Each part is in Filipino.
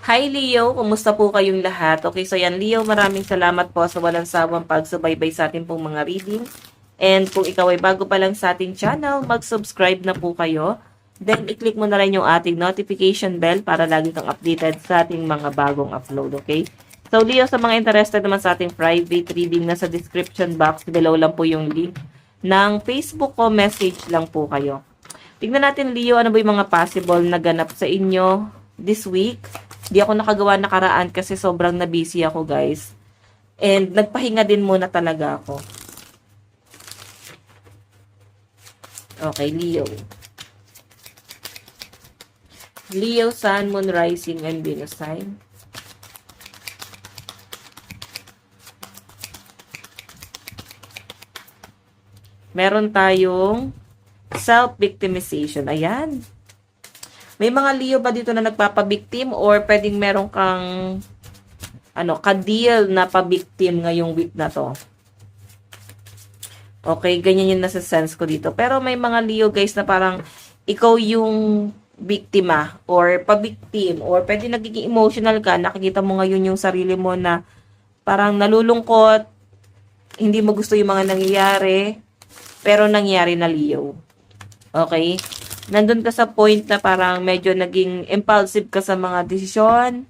Hi Leo, kumusta po kayong lahat? Okay, so yan Leo, maraming salamat po sa walang sawang pagsubaybay sa ating pong mga reading. And kung ikaw ay bago pa lang sa ating channel, mag-subscribe na po kayo. Then, i-click mo na rin yung ating notification bell para lagi kang updated sa ating mga bagong upload, okay? So Leo, sa mga interested naman sa ating private reading, nasa description box below lang po yung link ng Facebook ko, message lang po kayo. Tignan natin Leo, ano ba yung mga possible na ganap sa inyo this week. Di ako nakagawa nakaraan kasi sobrang na busy ako guys. And nagpahinga din muna talaga ako. Okay, Leo. Leo, Sun, Moon, Rising, and Venus sign. Meron tayong self-victimization. Ayan. May mga Leo ba dito na nagpapabiktim or pwedeng meron kang ka-deal na pabiktim ngayong week na to? Okay, ganyan yung nasa sense ko dito. Pero may mga Leo guys na parang ikaw yung biktima or pabiktim or pwede nagiging emotional ka. Nakikita mo ngayon yung sarili mo na parang nalulungkot, hindi mo gusto yung mga nangyayari, pero nangyari na Leo. Okay? Nandun ka sa point na parang medyo naging impulsive ka sa mga desisyon,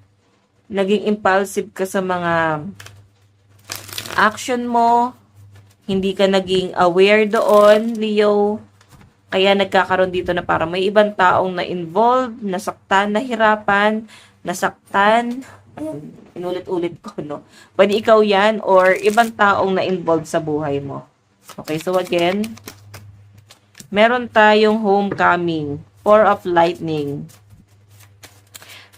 naging impulsive ka sa mga action mo, hindi ka naging aware doon, Leo. Kaya nagkakaroon dito na parang may ibang taong na-involved, nasaktan, nahirapan, nasaktan. Ayan, inulit-ulit ko, no? Pwede ikaw yan or ibang taong na-involved sa buhay mo. Okay, so again, meron tayong homecoming, Four of Lightning.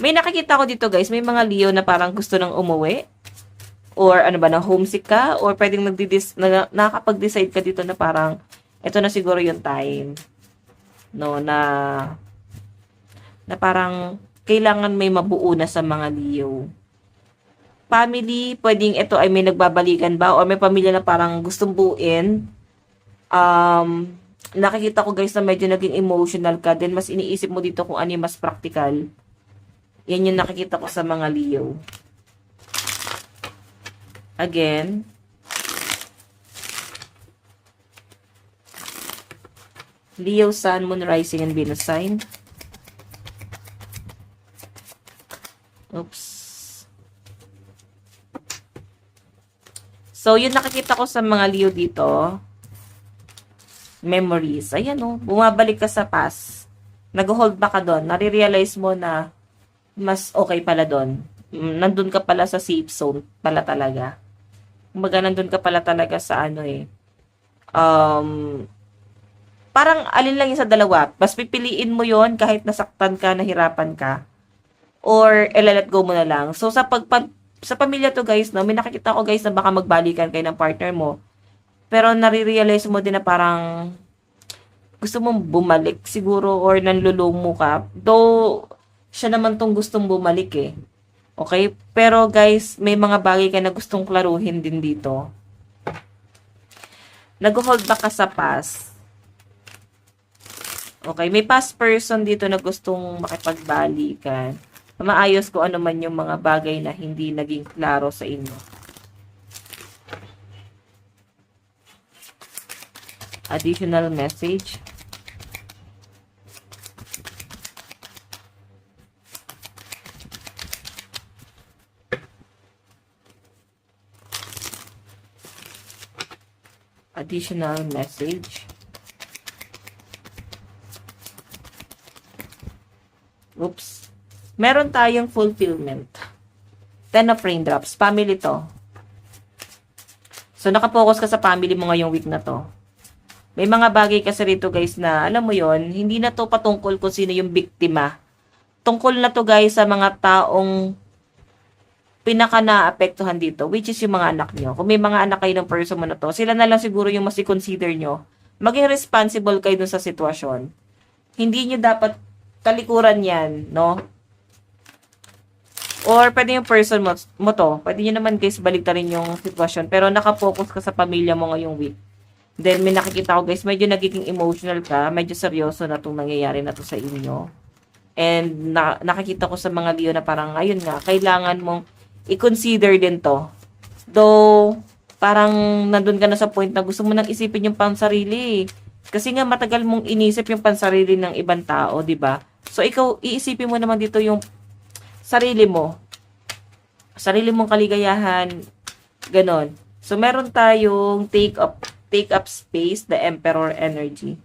May nakikita ko dito guys, may mga Leo na parang gusto nang umuwi. Or ano ba, na homesick ka? Or pwedeng nakakapag-decide ka dito na parang, ito na siguro yung time. No, na parang kailangan may mabuo na sa mga Leo. Family, pwedeng ito ay may nagbabalikan ba? Or may pamilya na parang gustong buuin. Nakikita ko guys na medyo naging emotional ka. Then mas iniisip mo dito kung ano yung mas practical. Yan yung nakikita ko sa mga Leo. Again, Leo, Sun, Moon, Rising, and Venus sign. Oops. So, yun nakikita ko sa mga Leo dito. Memories. Ayan o, bumabalik ka sa past. Nag-hold back ka doon. Nare-realize mo na mas okay pala doon. Nandun ka pala sa safe zone pala talaga. Kumbaga, nandun ka pala talaga sa parang alin lang yung sa dalawa. Mas pipiliin mo yon kahit nasaktan ka, nahirapan ka. Or, let go mo na lang. So, sa pamilya to guys, no, may nakikita ko guys na baka magbalikan kayo ng partner mo. Pero nare-realize mo din na parang gusto mong bumalik siguro or nanlulumo ka. Though, siya naman tong gustong bumalik eh. Okay? Pero guys, may mga bagay ka na gustong klaruhin din dito. Nag-hold back ka sa past. Okay? May past person dito na gustong makipagbalikan. Maayos ko ano man yung mga bagay na hindi naging klaro sa inyo. Additional message. Additional message. Oops. Meron tayong fulfillment. 10 of raindrops. Family to. So, nakapokus ka sa family mo ngayong week na to. May mga bagay kasi rito guys na, alam mo yon, hindi na to patungkol kung sino yung biktima. Tungkol na to guys sa mga taong pinaka naapektuhan dito, which is yung mga anak nyo. Kung may mga anak kayo ng person mo na to, sila na lang siguro yung mas i-consider nyo. Maging responsible kayo dun sa sitwasyon. Hindi nyo dapat talikuran yan, no? Or pwede yung person mo to. Pwede nyo naman guys baliktarin yung sitwasyon. Pero nakafocus ka sa pamilya mo ngayong week. Then may nakikita ko guys, medyo nagiging emotional ka. Medyo seryoso na itong nangyayari na to sa inyo. And nakikita ko sa mga Leo na parang, ayun nga, kailangan mong i-consider din to. Though, parang nandun ka na sa point na gusto mo nang isipin yung pansarili. Kasi nga, matagal mong inisip yung pansarili ng ibang tao, di ba? So, ikaw, iisipin mo naman dito yung sarili mo. Sarili mong kaligayahan. Ganon. So, meron tayong take up space, the Emperor energy.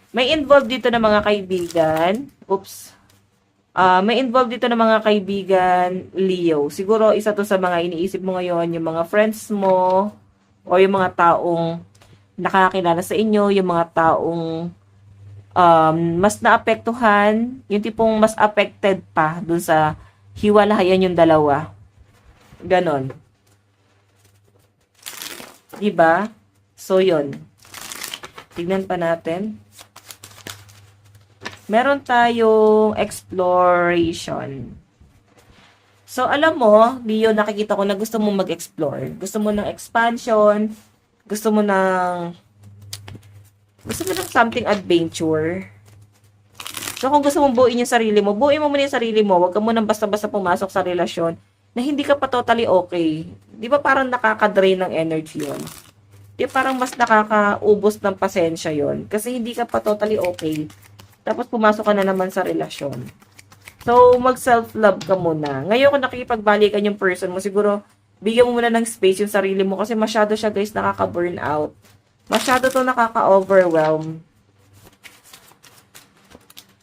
May involved dito na mga kaibigan. Oops. May involved dito na mga kaibigan, Leo. Siguro, isa to sa mga iniisip mo ngayon, yung mga friends mo, o yung mga taong nakakilala sa inyo, yung mga taong mas naapektuhan, yung tipong mas affected pa dun sa hiwalayan yung dalawa. Ganon. Diba? So, yun. Tignan pa natin. Meron tayong exploration. So, alam mo, Leo, nakikita ko na gusto mo mag-explore. Gusto mo ng expansion. Gusto mo ng something adventure. So, kung gusto mong buuin yung sarili mo, buuin mo muna yung sarili mo. Huwag ka muna basta-basta pumasok sa relasyon na hindi ka pa totally okay. Di ba parang nakaka-drain ng energy yun? Di ba parang mas nakakaubos ng pasensya yun? Kasi hindi ka pa totally okay. Tapos pumasok ka na naman sa relasyon. So, mag-self-love ka muna. Ngayon kung nakikipagbalikan yung person mo, siguro, bigyan mo muna ng space yung sarili mo kasi masyado siya, guys, nakaka-burn out. Masyado to nakaka-overwhelm.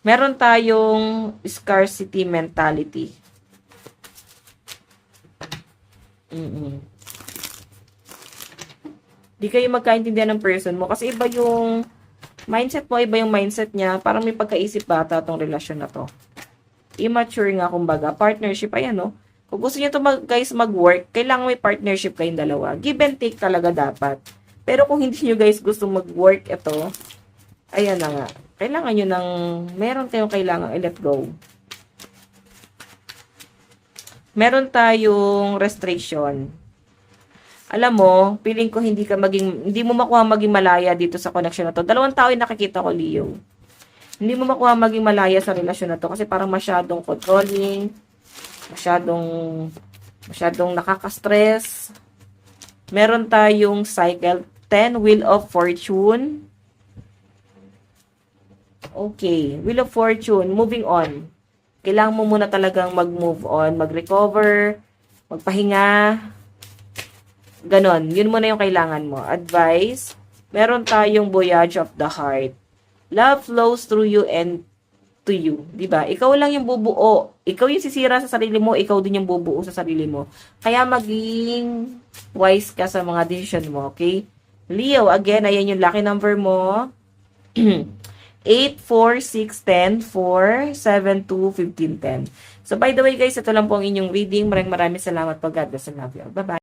Meron tayong scarcity mentality. Di kayo magkaintindihan ng person mo kasi iba yung mindset mo, iba yung mindset niya. Parang may pagkaisip bata tong relasyon na to. Immature nga, kumbaga. Partnership, ayan, no? Kung gusto niyo to guys, mag-work, kailangan may partnership kayong dalawa. Give and take talaga dapat. Pero kung hindi niyo guys gusto mag-work ito, ayan na nga. Kailangan nyo ng, meron kayong kailangan i-let go. Meron tayong restriction. Alam mo, feeling ko hindi mo makuha maging malaya dito sa connection na to. Dalawang tao yung nakikita ko, Leo. Hindi mo makuha maging malaya sa relasyon na to kasi parang masyadong controlling, masyadong nakaka-stress. Meron tayong cycle 10, Wheel of Fortune. Okay, Wheel of Fortune, moving on. Kailangan mo muna talagang mag-move on, mag-recover, magpahinga. Ganon, yun muna yung kailangan mo. Advice, meron tayong Voyage of the Heart. Love flows through you and to you. Diba? Ikaw lang yung bubuo. Ikaw yung sisira sa sarili mo, ikaw din yung bubuo sa sarili mo. Kaya maging wise ka sa mga decision mo, okay? Leo, again, ayan yung lucky number mo. 8, 4, 6, 10, 4, 7, 2, 15, 10. So, by the way, guys, ito lang po ang inyong reading. Maraming salamat po. God bless and love you. Bye-bye.